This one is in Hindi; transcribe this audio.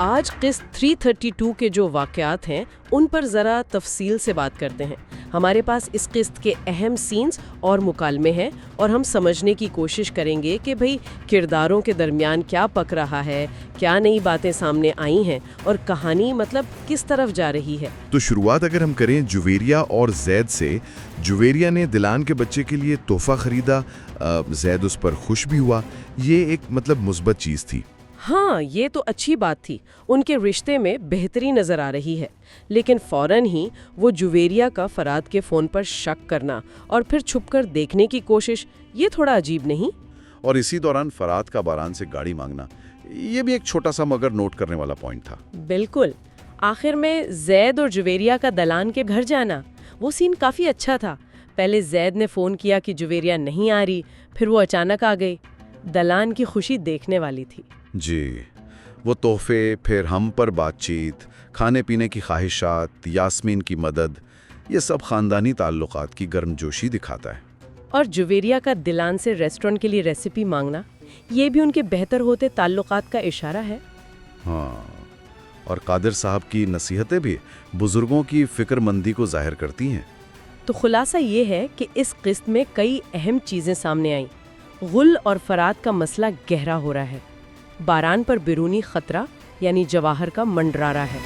आज किस्त 332 के जो वाक़यात हैं उन पर ज़रा तफसील से बात करते हैं। हमारे पास इस किस्त के अहम सीन्स और मुकालमे हैं और हम समझने की कोशिश करेंगे कि भाई किरदारों के दरमियान क्या पक रहा है, क्या नई बातें सामने आई हैं और कहानी मतलब किस तरफ जा रही है। तो शुरुआत अगर हम करें जुवेरिया और जैद से। जुवेरिया ने दिलान के बच्चे के लिए तोहफा खरीदा, जैद उस पर खुश भी हुआ। ये एक मतलब मुस्बत चीज़ थी। हाँ, ये तो अच्छी बात थी, उनके रिश्ते में बेहतरी नज़र आ रही है। लेकिन फ़ौरन ही वो जुवेरिया का फराद के फ़ोन पर शक करना और फिर छुपकर देखने की कोशिश, ये थोड़ा अजीब नहीं? और इसी दौरान फराद का बारान से गाड़ी मांगना, ये भी एक छोटा सा मगर नोट करने वाला पॉइंट था। बिल्कुल। आखिर में जैद और जुवेरिया का दलान के घर जाना, वो सीन काफ़ी अच्छा था। पहले जैद ने फ़ोन किया कि जुवेरिया नहीं आ रही, फिर वो अचानक आ गई। दलान की खुशी देखने वाली थी। जी, वो तोहफे, फिर हम पर बातचीत, खाने पीने की ख्वाहिशात, यास्मीन की मदद, ये सब ख़ानदानी ताल्लुकात की गर्मजोशी दिखाता है। और जुवेरिया का दिलान से रेस्टोरेंट के लिए रेसिपी मांगना, ये भी उनके बेहतर होते ताल्लुकात का इशारा है। हाँ, और कादिर साहब की नसीहतें भी बुजुर्गों की फिक्रमंदी को जाहिर करती हैं। तो खुलासा ये है कि इस किस्त में कई अहम चीज़ें सामने आईं। गुल और फराद का मसला गहरा हो रहा है। बारान पर बिरूनी खतरा यानी जवाहर का मंडरारा है।